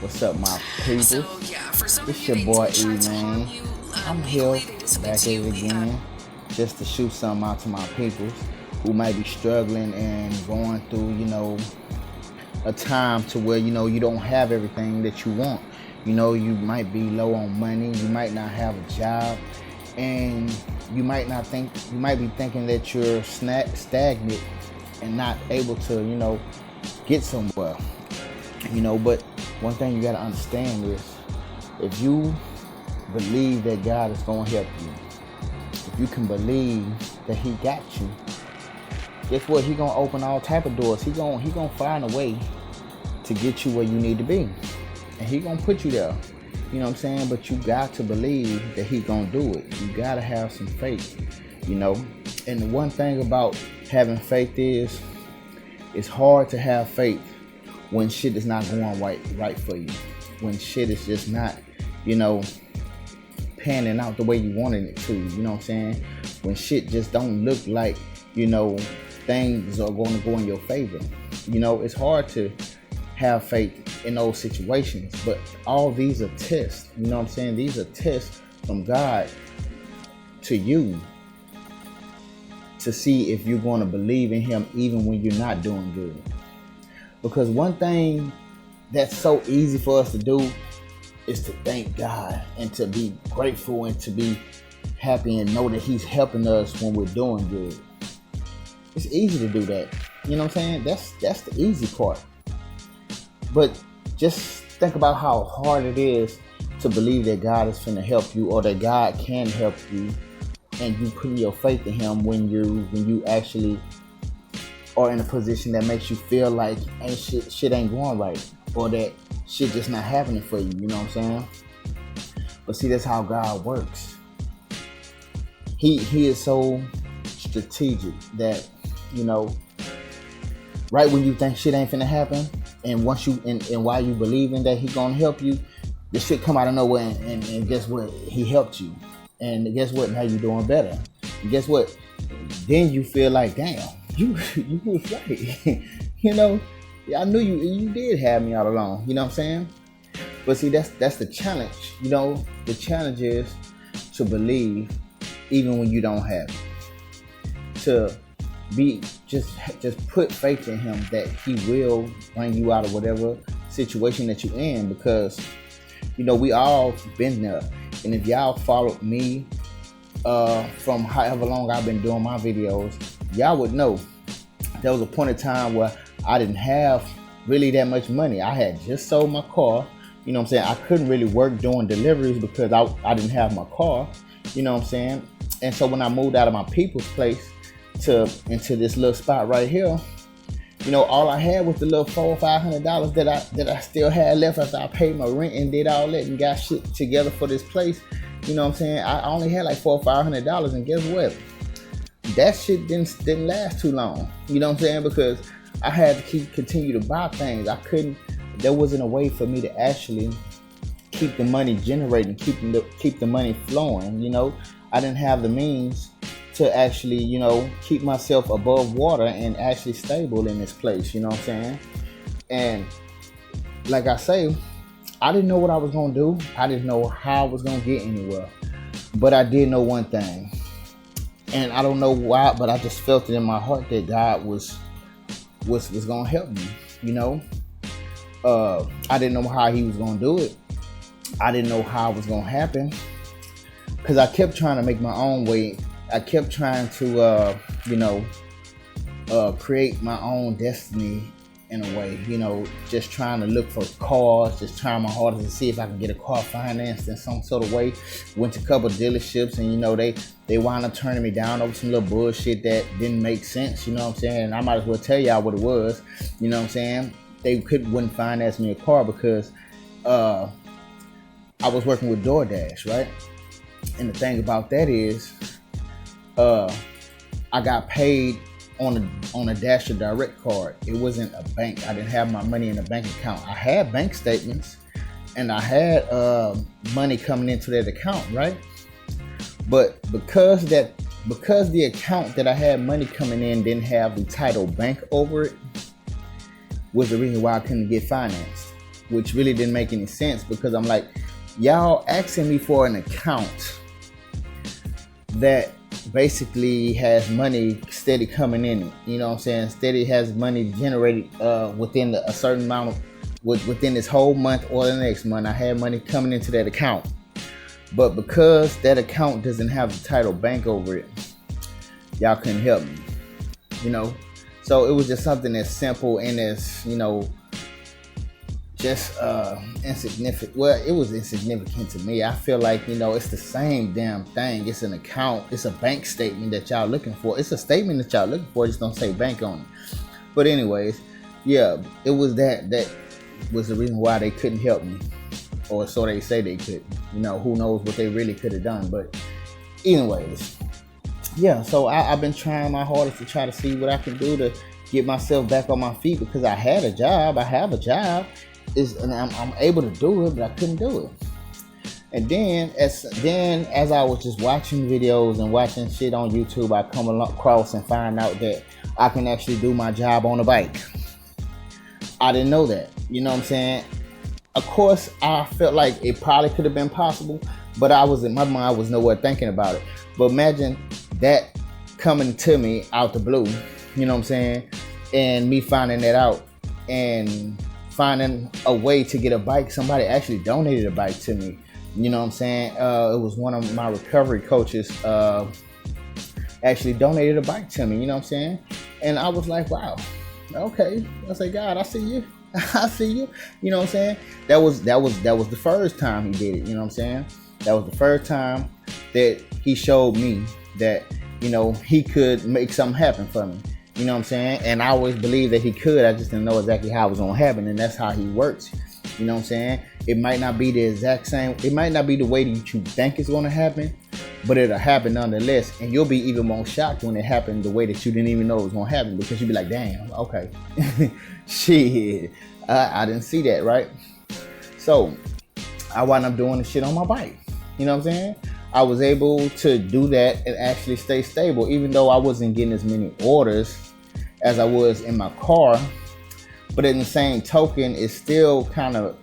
What's up, my people? It's your boy E, man. I'm here back at it again just to shoot something out to my peoples who might be struggling and going through, a time to where, you don't have everything that you want. You might be low on money, you might not have a job, and you might be thinking that you're stagnant and not able to, get somewhere. But one thing you got to understand is if you believe that God is going to help you, if you can believe that He got you, guess what? He going to open all type of doors. He going to find a way to get you where you need to be, and He going to put you there. You know what I'm saying? But you got to believe that He going to do it. You got to have some faith. And the one thing about having faith is it's hard to have faith when shit is not going right for you, when shit is just not, panning out the way you wanted it to, you know what I'm saying? When shit just don't look like, things are going to go in your favor. It's hard to have faith in those situations, but all these are tests, you know what I'm saying? These are tests from God to you to see if you're going to believe in Him even when you're not doing good. Because one thing that's so easy for us to do is to thank God and to be grateful and to be happy and know that He's helping us when we're doing good. It's easy to do that. You know what I'm saying? That's the easy part. But just think about how hard it is to believe that God is finna help you or that God can help you, and you putting your faith in Him when you actually or in a position that makes you feel like shit ain't going right, or that shit just not happening for you, you know what I'm saying? But see, that's how God works. He is so strategic that, right when you think shit ain't finna happen, and once you and while you believing that He gonna help you, this shit come out of nowhere, and guess what? He helped you. And guess what? Now you're doing better. And guess what? Then you feel like, damn, you was right. I knew you did have me all along. You know what I'm saying? But see, that's the challenge. The challenge is to believe even when you don't have it. To be just put faith in Him that He will bring you out of whatever situation that you're in, because we all been there. And if y'all followed me from however long I've been doing my videos, y'all would know there was a point in time where I didn't have really that much money. I had just sold my car. You know what I'm saying? I couldn't really work doing deliveries because I didn't have my car. You know what I'm saying? And so when I moved out of my people's place into this little spot right here, all I had was the little $400 or $500 that I still had left after I paid my rent and did all that and got shit together for this place. You know what I'm saying? I only had like $400 or $500, and guess what? That shit didn't last too long. You know what I'm saying? Because I had to continue to buy things. There wasn't a way for me to actually keep the money generating, keep the money flowing. I didn't have the means to actually, keep myself above water and actually stable in this place. You know what I'm saying? And like I say, I didn't know what I was gonna do. I didn't know how I was gonna get anywhere. But I did know one thing. And I don't know why, but I just felt it in my heart that God was gonna help me. I didn't know how He was gonna do it. I didn't know how it was gonna happen, because I kept trying to make my own way. I kept trying to, create my own destiny in a way. Just trying to look for cars, just trying my hardest to see if I can get a car financed in some sort of way. Went to a couple of dealerships, and they wound up turning me down over some little bullshit that didn't make sense. You know what I'm saying? And I might as well tell y'all what it was. You know what I'm saying? They wouldn't finance me a car because I was working with DoorDash, right? And the thing about that is, I got paid on a Dasher Direct card. It wasn't a bank. I didn't have my money in a bank account. I had bank statements and I had money coming into that account, right? But because the account that I had money coming in didn't have the title bank over it, was the reason why I couldn't get financed. which really didn't make any sense because I'm like, y'all asking me for an account that basically has money steady coming in. You know what I'm saying? Steady has money generated within a certain amount of within this whole month or the next month. I had money coming into that account, but because that account doesn't have the title bank over it, y'all couldn't help me. You know, so it was just something as simple and as, you know, just insignificant. Well, it was insignificant to me. I feel like, you know, it's the same damn thing. It's an account. It's a bank statement that y'all looking for. It's a statement that y'all looking for. Just don't say bank on it. But anyways, yeah, it was that was the reason why they couldn't help me, or so they say they could. You know, who knows what they really could have done. But anyways, yeah. So I've been trying my hardest to try to see what I can do to get myself back on my feet, because I had a job. I have a job. And I'm able to do it, but I couldn't do it. And then as I was just watching videos and watching shit on YouTube, I come across and find out that I can actually do my job on a bike. I didn't know that. You know what I'm saying? Of course, I felt like it probably could have been possible, but I was in my mind, I was nowhere thinking about it. But imagine that coming to me out the blue, you know what I'm saying? And me finding that out and finding a way to get a bike. Somebody actually donated a bike to me. You know what I'm saying? It was one of my recovery coaches actually donated a bike to me. You know what I'm saying? And I was like, wow, okay. I say, God, I see you. I see you. You know what I'm saying? That was the first time he did it. You know what I'm saying? That was the first time that he showed me that, you know, he could make something happen for me. You know what I'm saying? And I always believed that he could. I just didn't know exactly how it was going to happen. And that's how he works. You know what I'm saying? It might not be the exact same. It might not be the way that you think it's going to happen, but it'll happen nonetheless. And you'll be even more shocked when it happened the way that you didn't even know it was going to happen, because you'll be like, damn, okay. Shit. I didn't see that, right? So I wound up doing the shit on my bike. You know what I'm saying? I was able to do that and actually stay stable, even though I wasn't getting as many orders as I was in my car. But in the same token, it still kind of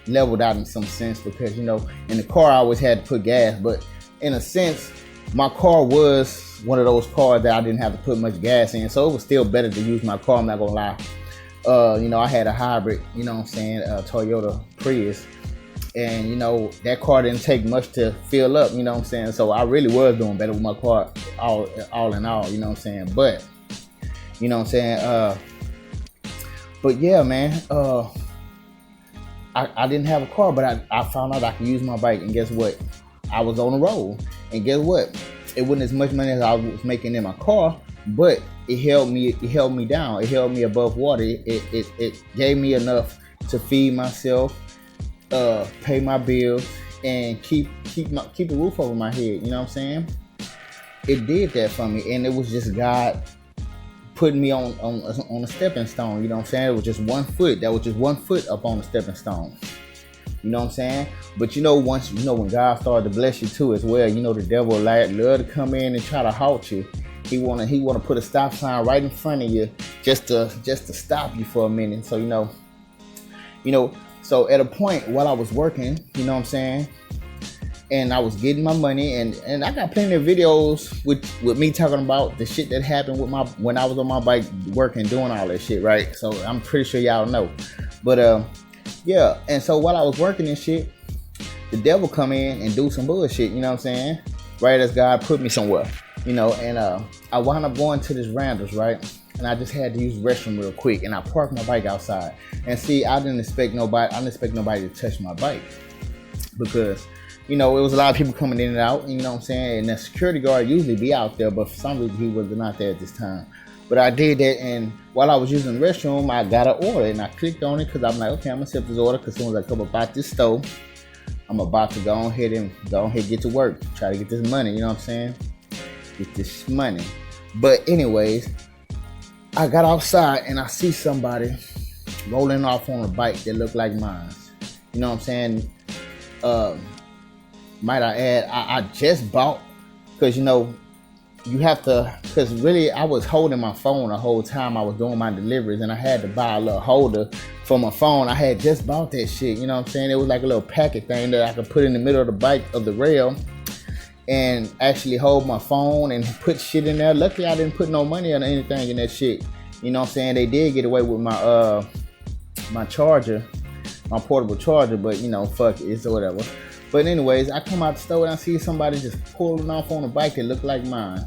leveled out in some sense, because, you know, in the car I always had to put gas. But in a sense, my car was one of those cars that I didn't have to put much gas in. So it was still better to use my car, I'm not going to lie. You know, I had a hybrid, you know what I'm saying, Toyota Prius. And, you know, that car didn't take much to fill up, you know what I'm saying? So I really was doing better with my car, all in all, you know what I'm saying? But, you know what I'm saying? But yeah, man, I didn't have a car, but I found out I could use my bike. And guess what? I was on the road. And guess what? It wasn't as much money as I was making in my car, but it held me down. It held me above water. It gave me enough to feed myself, pay my bills, and keep the roof over my head. You know what I'm saying? It did that for me, and it was just God putting me on a stepping stone. You know what I'm saying? It was just 1 foot. That was just 1 foot up on the stepping stone. You know what I'm saying? But you know, once you know, when God started to bless you too as well, you know, the devil love to come in and try to halt you. He wanna put a stop sign right in front of you just to stop you for a minute. So you know. So at a point while I was working, you know what I'm saying, and I was getting my money, and I got plenty of videos with me talking about the shit that happened when I was on my bike working, doing all that shit, right? So I'm pretty sure y'all know. But yeah, and so while I was working and shit, the devil come in and do some bullshit, you know what I'm saying? Right as God put me somewhere, you know, and I wound up going to this Randall's, right? And I just had to use the restroom real quick, and I parked my bike outside. And see, I didn't expect nobody to touch my bike, because, you know, it was a lot of people coming in and out, you know what I'm saying? And the security guard usually be out there, but for some reason he was not there at this time. But I did that, and while I was using the restroom, I got an order, and I clicked on it because I'm like, okay, I'm gonna accept this order, because as soon as I come up out this store, I'm about to go ahead and get to work, try to get this money, you know what I'm saying? Get this money. But anyways, I got outside and I see somebody rolling off on a bike that looked like mine. You know what I'm saying? Might I add, I just bought, because, you know, you have to, because really I was holding my phone the whole time I was doing my deliveries, and I had to buy a little holder for my phone. I had just bought that shit, you know what I'm saying? It was like a little packet thing that I could put in the middle of the bike of the rail and actually hold my phone and put shit in there. Luckily I didn't put no money or anything in that shit. You know what I'm saying? They did get away with my my charger, my portable charger, but you know, fuck it, it's whatever. But anyways, I come out the store and I see somebody just pulling off on a bike that looked like mine.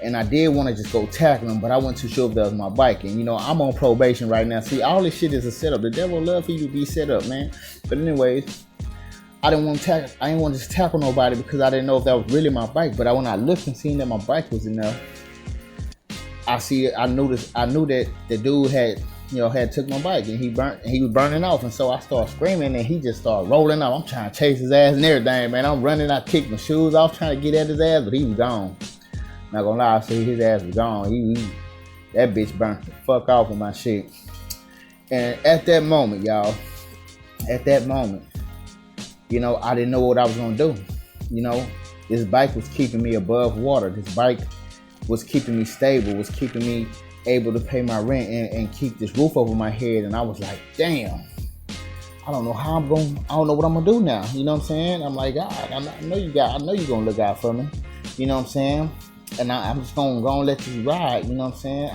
And I did want to just go tackle him, but I wasn't too sure if that was my bike. And you know, I'm on probation right now. See, all this shit is a setup. The devil love for you to be set up, man. But anyways, I didn't want to tackle. I didn't want to just tackle nobody because I didn't know if that was really my bike. But when I looked and seen that my bike was in there, I knew that the dude had took my bike and he was burning off, and so I started screaming and he just started rolling up. I'm trying to chase his ass and everything, man. I'm running, I kicked my shoes off trying to get at his ass, but he was gone. Not gonna lie, I see his ass was gone. That bitch burnt the fuck off with my shit. And at that moment, y'all, you know, I didn't know what I was gonna do. You know, this bike was keeping me above water. This bike was keeping me stable, was keeping me able to pay my rent and keep this roof over my head. And I was like, damn, I don't know what I'm gonna do now. You know what I'm saying? I'm like, God, I know you're gonna look out for me. You know what I'm saying? And I'm just gonna let this ride. You know what I'm saying?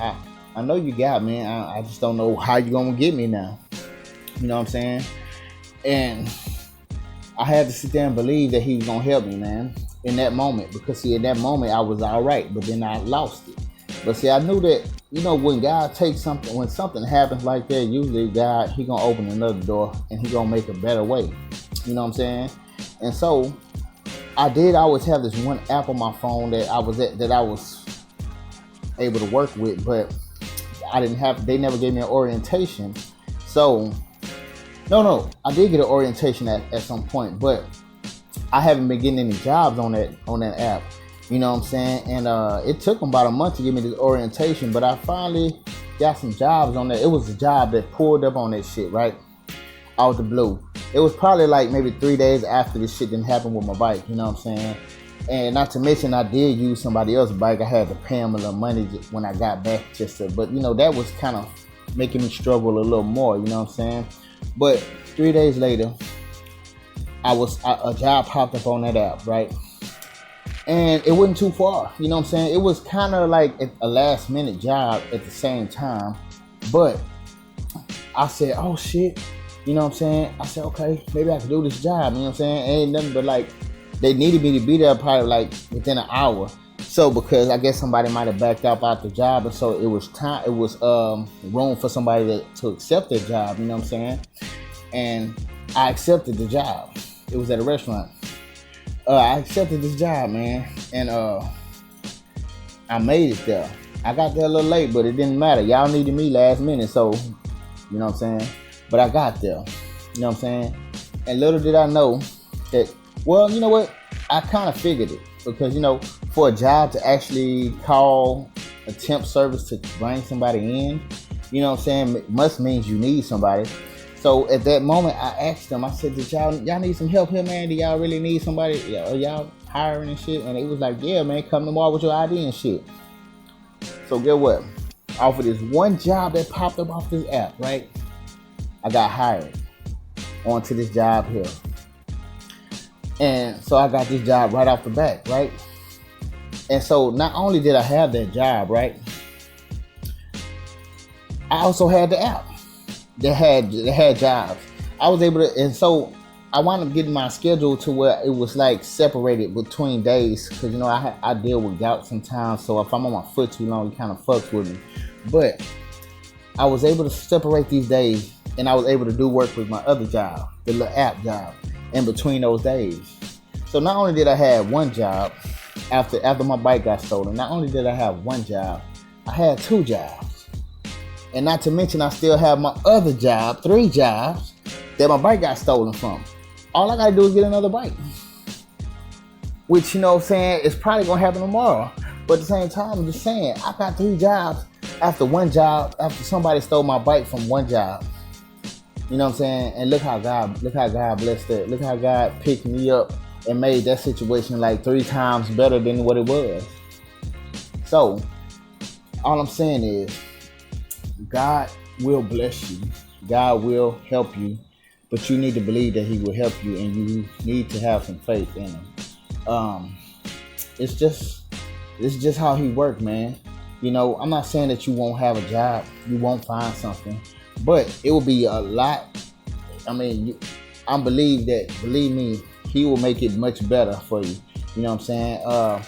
I know you got me. I just don't know how you gonna get me now. You know what I'm saying? And I had to sit there and believe that he was gonna help me, man, in that moment. Because see, in that moment I was all right, but then I lost it. But see, I knew that, you know, when God takes something, when something happens like that, usually God, he gonna open another door and he gonna make a better way. You know what I'm saying? And so I did always have this one app on my phone that I was able to work with, but they never gave me an orientation. So no, I did get an orientation at some point, but I haven't been getting any jobs on that app. You know what I'm saying? And it took them about a month to give me this orientation, but I finally got some jobs on there. It was a job that pulled up on that shit, right? Out the blue. It was probably like maybe 3 days after this shit didn't happen with my bike, you know what I'm saying? And not to mention, I did use somebody else's bike. I had to pay them a little money when I got back but you know, that was kind of making me struggle a little more, you know what I'm saying? But 3 days later, a job popped up on that app, right? And it wasn't too far, you know what I'm saying? It was kind of like a last minute job at the same time. But I said, oh shit, you know what I'm saying? I said, okay, maybe I can do this job, you know what I'm saying? Ain't nothing but like, they needed me to be there probably like within an hour. So because I guess somebody might have backed up out the job, and so it was room for somebody to accept their job, you know what I'm saying? And I accepted the job. It was at a restaurant. I accepted this job, man, and I made it there. I got there a little late, but it didn't matter. Y'all needed me last minute, so you know what I'm saying? But I got there, you know what I'm saying? And little did I know that, well, you know what? I kind of figured it, because, you know, for a job to actually call a temp service to bring somebody in, you know what I'm saying, must means you need somebody. So at that moment, I asked them, I said, y'all need some help here, man? Do y'all really need somebody? Y'all hiring and shit? And they was like, yeah, man, come tomorrow with your ID and shit. So get what? Off of this one job that popped up off this app, right? I got hired onto this job here. And so I got this job right off the bat, right? And so not only did I have that job, right? I also had the app that had jobs. I was able to, and so I wound up getting my schedule to where it was like separated between days, because you know I deal with gout sometimes, so if I'm on my foot too long, it kind of fucks with me. But I was able to separate these days, and I was able to do work with my other job, the little app job, in between those days. So not only did I have one job after my bike got stolen, not only did I have one job, I had two jobs. And not to mention, I still have my other job, 3 jobs, that my bike got stolen from. All I gotta do is get another bike. Which, you know what I'm saying, it's probably gonna happen tomorrow. But at the same time, I'm just saying, I got 3 jobs after somebody stole my bike from one job. You know what I'm saying? And look how God blessed that. Look how God picked me up and made that situation like 3 times better than what it was. So all I'm saying is God will bless you. God will help you, but you need to believe that He will help you, and you need to have some faith in Him. Um, it's just how He works, man. You know, I'm not saying that you won't have a job, you won't find something, but it will be a lot. I mean, believe me, He will make it much better for you. You know what I'm saying?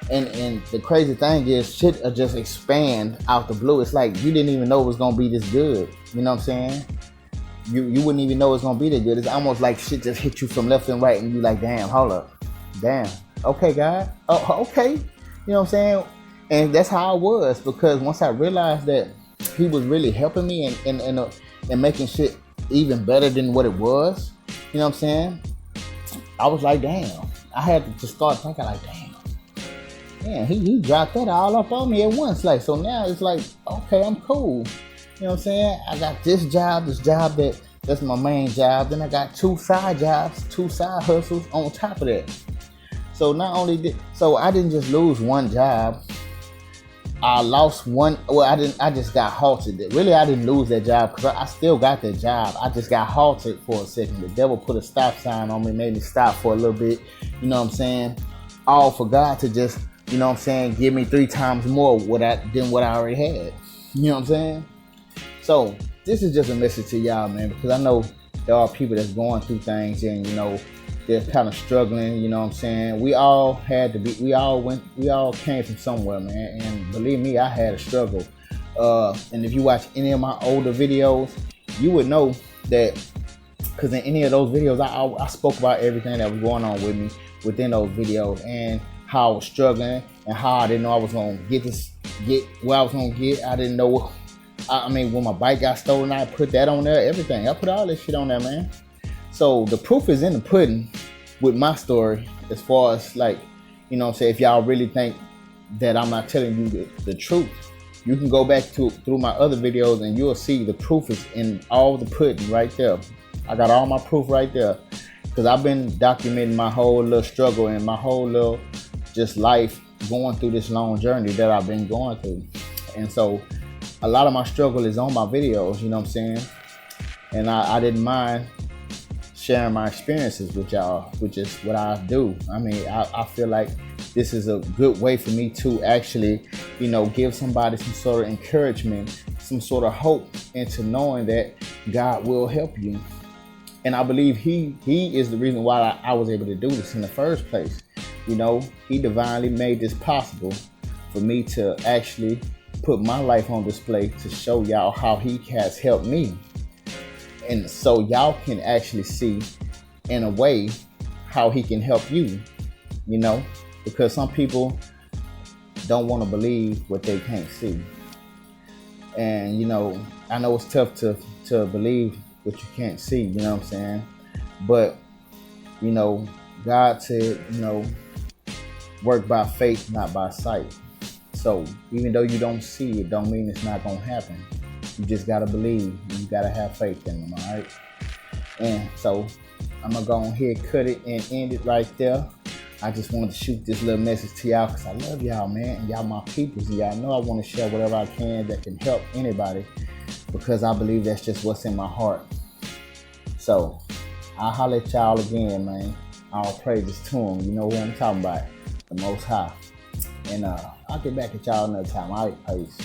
And the crazy thing is, shit will just expand out the blue. It's like you didn't even know it was gonna be this good. You know what I'm saying? You wouldn't even know it's gonna be that good. It's almost like shit just hit you from left and right, and you like, damn, hold up, damn, okay, God, oh, okay. You know what I'm saying? And that's how I was, because once I realized that He was really helping me and making shit even better than what it was. You know what I'm saying? I was like, damn. I had to just start thinking like, damn, he dropped that all up on me at once. Like, so now it's like, okay, I'm cool. You know what I'm saying? I got this job that's my main job. Then I got 2 side jobs, 2 side hustles on top of that. So not only so I didn't just lose one job. I lost one. Well, I just got halted. Really, I didn't lose that job, because I still got that job. I just got halted for a second. The devil put a stop sign on me, made me stop for a little bit. You know what I'm saying? All for God to just, you know what I'm saying, give me 3 times more than what I already had. You know what I'm saying? So this is just a message to y'all, man, because I know there are people that's going through things, and you know, they're kind of struggling. You know what I'm saying? We all came from somewhere, man, and believe me, I had a struggle. And if you watch any of my older videos, you would know that, because in any of those videos, I spoke about everything that was going on with me within those videos, and how I was struggling, and how I didn't know I was gonna get where I was gonna get. I didn't know. I mean, when my bike got stolen, I put that on there. Everything, I put all this shit on there, man. So the proof is in the pudding with my story, as far as, like, you know what I'm saying, if y'all really think that I'm not telling you the truth, you can go back through my other videos, and you'll see the proof is in all the pudding right there. I got all my proof right there, because I've been documenting my whole little struggle and my whole little just life going through this long journey that I've been going through. And so a lot of my struggle is on my videos, you know what I'm saying? And I didn't mind sharing my experiences with y'all, which is what I do. I mean, I feel like this is a good way for me to actually, you know, give somebody some sort of encouragement, some sort of hope into knowing that God will help you. And I believe he is the reason why I was able to do this in the first place. You know, He divinely made this possible for me to actually put my life on display to show y'all how He has helped me. And so y'all can actually see, in a way, how He can help you, you know, because some people don't want to believe what they can't see. And, you know, I know it's tough to believe what you can't see, you know what I'm saying? But, you know, God said, you know, work by faith, not by sight. So even though you don't see it, don't mean it's not going to happen. You just got to believe. You got to have faith in them, all right? And so I'm going to go ahead, cut it, and end it right there. I just wanted to shoot this little message to y'all, because I love y'all, man. And y'all my peoples. And y'all know I want to share whatever I can that can help anybody, because I believe that's just what's in my heart. So I'll holler at y'all again, man. All praises to Him. You know who I'm talking about, the Most High. And I'll get back at y'all another time. All right, peace.